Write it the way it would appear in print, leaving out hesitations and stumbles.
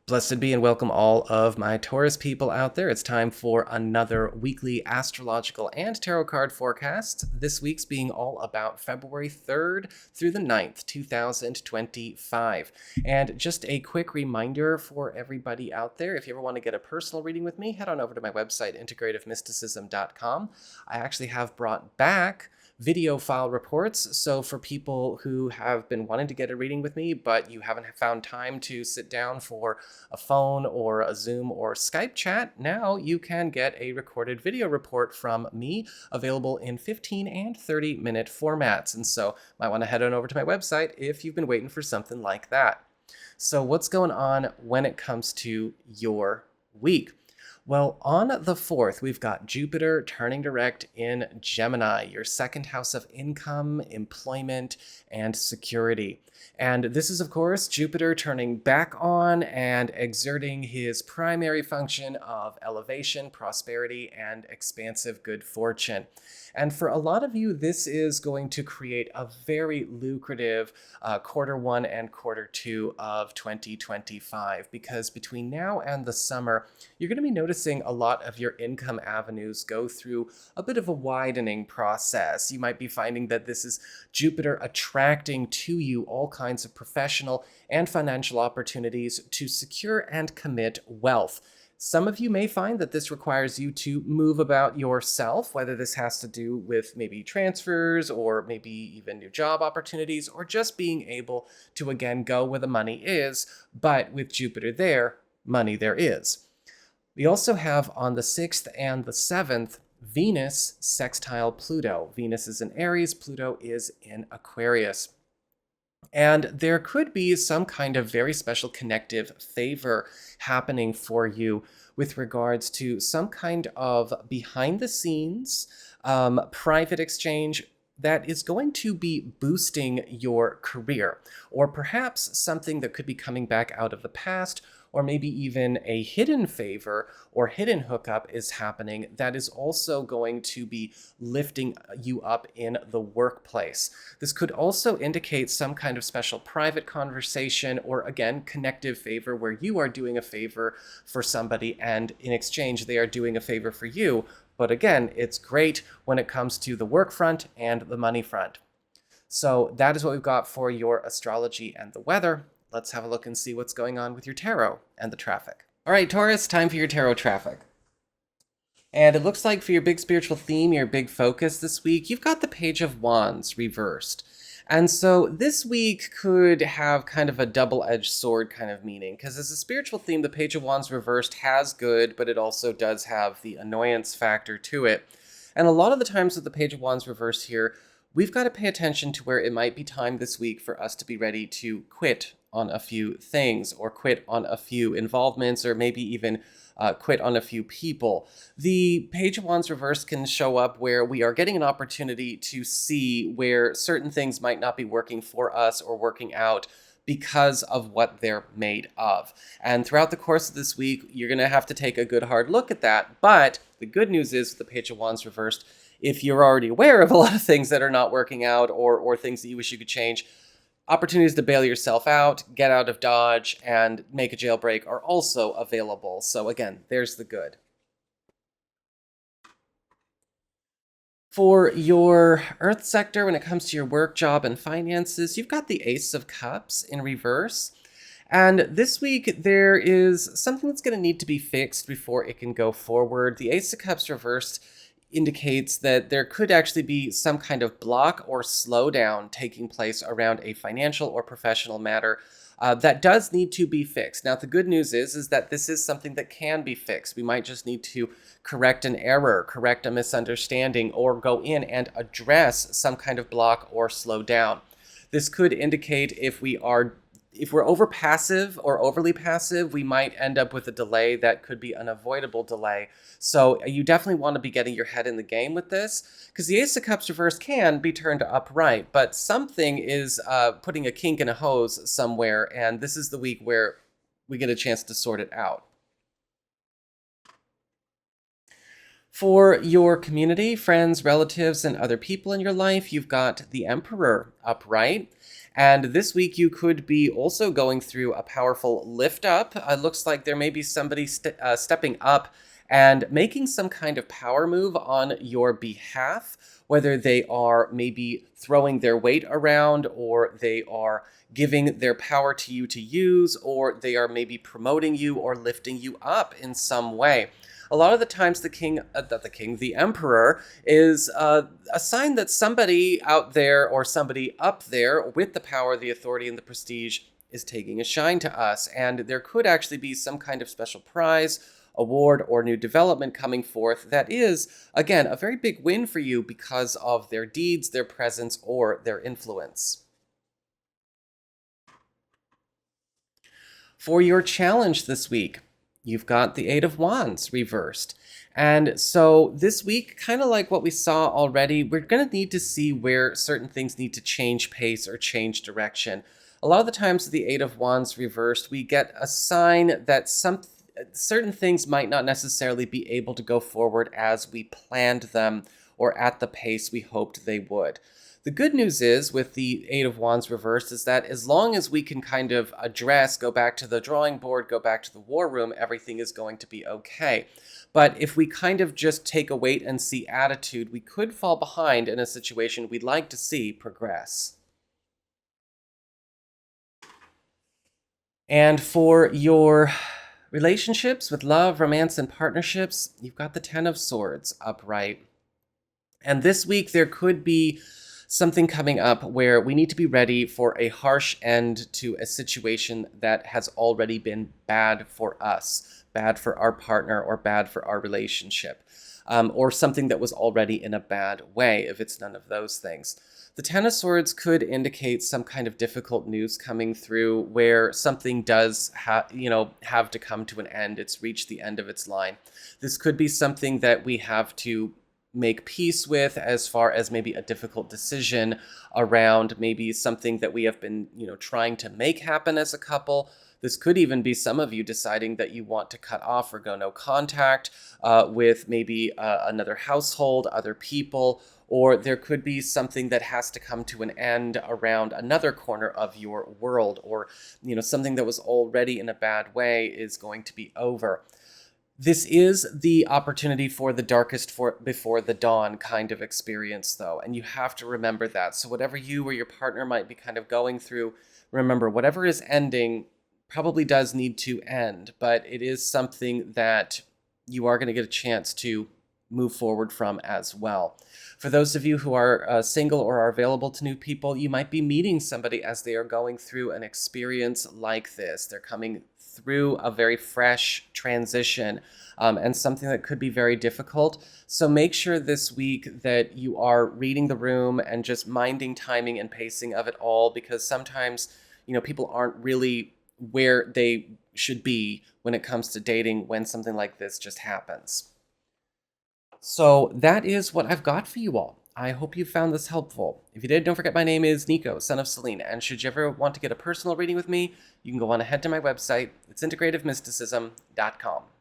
Blessed be and welcome all of my Taurus people out there. It's time for another weekly astrological and tarot card forecast. This week's being all about February 3rd through the 9th, 2025. And just a quick reminder for everybody out there, if you ever want to get a personal reading with me, head on over to my website, integrativemysticism.com. I actually have brought back video file reports. So for people who have been wanting to get a reading with me, but you haven't found time to sit down for a phone or a Zoom or Skype chat, now you can get a recorded video report from me available in 15 and 30-minute formats. And so might want to head on over to my website if you've been waiting for something like that. So what's going on when it comes to your week? Well, on the 4th, we've got Jupiter turning direct in Gemini, your second house of income, employment, and security. And this is, of course, Jupiter turning back on and exerting his primary function of elevation, prosperity, and expansive good fortune. And for a lot of you, this is going to create a very lucrative Q1 and Q2 of 2025, because between now and the summer, you're going to be noticing a lot of your income avenues go through a bit of a widening process. You might be finding that this is Jupiter attracting to you all kinds of professional and financial opportunities to secure and commit wealth. Some of you may find that this requires you to move about yourself, whether this has to do with maybe transfers or maybe even new job opportunities, or just being able to, again, go where the money is. But with Jupiter there, money there is. We also have on the 6th and the 7th, Venus sextile Pluto. Venus is in Aries, Pluto is in Aquarius. And there could be some kind of very special connective favor happening for you with regards to some kind of behind the scenes private exchange that is going to be boosting your career, or perhaps something that could be coming back out of the past, or maybe even a hidden favor or hidden hookup is happening that is also going to be lifting you up in the workplace. This could also indicate some kind of special private conversation, or again, connective favor, where you are doing a favor for somebody and in exchange they are doing a favor for you. But again, it's great when it comes to the work front and the money front. So that is what we've got for your astrology and the weather. Let's have a look and see what's going on with your tarot and the traffic. All right, Taurus, time for your tarot traffic. And it looks like for your big spiritual theme, your big focus this week, you've got the Page of Wands reversed. And so this week could have kind of a double-edged sword kind of meaning, because as a spiritual theme, the Page of Wands reversed has good, but it also does have the annoyance factor to it. And a lot of the times with the Page of Wands reversed here, we've got to pay attention to where it might be time this week for us to be ready to quit on a few things, or quit on a few involvements, or maybe even quit on a few people. The Page of Wands reversed can show up where we are getting an opportunity to see where certain things might not be working for us or working out because of what they're made of. And throughout the course of this week, you're going to have to take a good hard look at that. But the good news is with the Page of Wands reversed, if you're already aware of a lot of things that are not working out, or things that you wish you could change, opportunities to bail yourself out, get out of Dodge, and make a jailbreak are also available. So again, there's the good. For your Earth sector, when it comes to your work, job, and finances, you've got the Ace of Cups in reverse. And this week, there is something that's going to need to be fixed before it can go forward. The Ace of Cups reversed indicates that there could actually be some kind of block or slowdown taking place around a financial or professional matter that does need to be fixed. Now, the good news is that this is something that can be fixed. We might just need to correct an error, correct a misunderstanding, or go in and address some kind of block or slow down. This could indicate if we're over passive or overly passive, we might end up with a delay that could be an avoidable delay. So you definitely want to be getting your head in the game with this, because the Ace of Cups reverse can be turned upright, but something is putting a kink in a hose somewhere, and this is the week where we get a chance to sort it out. For your community, friends, relatives, and other people in your life, you've got the Emperor upright. And this week, you could be also going through a powerful lift up. It looks like there may be somebody stepping up and making some kind of power move on your behalf, whether they are maybe throwing their weight around, or they are giving their power to you to use, or they are maybe promoting you or lifting you up in some way. A lot of the times the emperor is a sign that somebody out there or somebody up there with the power, the authority, and the prestige is taking a shine to us. And there could actually be some kind of special prize, award, or new development coming forth that is, again, a very big win for you because of their deeds, their presence, or their influence. For your challenge this week, you've got the Eight of Wands reversed. And so this week, kind of like what we saw already, we're going to need to see where certain things need to change pace or change direction. A lot of the times with the Eight of Wands reversed, we get a sign that certain things might not necessarily be able to go forward as we planned them or at the pace we hoped they would. The good news is with the Eight of Wands reversed is that as long as we can kind of go back to the drawing board, go back to the war room, everything is going to be okay. But if we kind of just take a wait and see attitude, we could fall behind in a situation we'd like to see progress. And for your relationships with love, romance, and partnerships, you've got the Ten of Swords upright. And this week there could be something coming up where we need to be ready for a harsh end to a situation that has already been bad for us, bad for our partner, or bad for our relationship, or something that was already in a bad way, if it's none of those things. The Ten of Swords could indicate some kind of difficult news coming through where something does have to come to an end. It's reached the end of its line. This could be something that we have to make peace with, as far as maybe a difficult decision around maybe something that we have been, trying to make happen as a couple. This could even be some of you deciding that you want to cut off or go no contact with maybe another household, other people, or there could be something that has to come to an end around another corner of your world, or something that was already in a bad way is going to be over. This is the opportunity for the darkest before the dawn kind of experience, though, and you have to remember that. So whatever you or your partner might be kind of going through, remember, whatever is ending probably does need to end, but it is something that you are going to get a chance to move forward from as well. For those of you who are single or are available to new people, you might be meeting somebody as they are going through an experience like this. They're coming through a very fresh transition and something that could be very difficult. So make sure this week that you are reading the room and just minding timing and pacing of it all, because sometimes, people aren't really where they should be when it comes to dating when something like this just happens. So that is what I've got for you all. I hope you found this helpful. If you did, don't forget my name is Nico, Son of Selene, and should you ever want to get a personal reading with me, you can go on ahead to my website. It's integrativemysticism.com.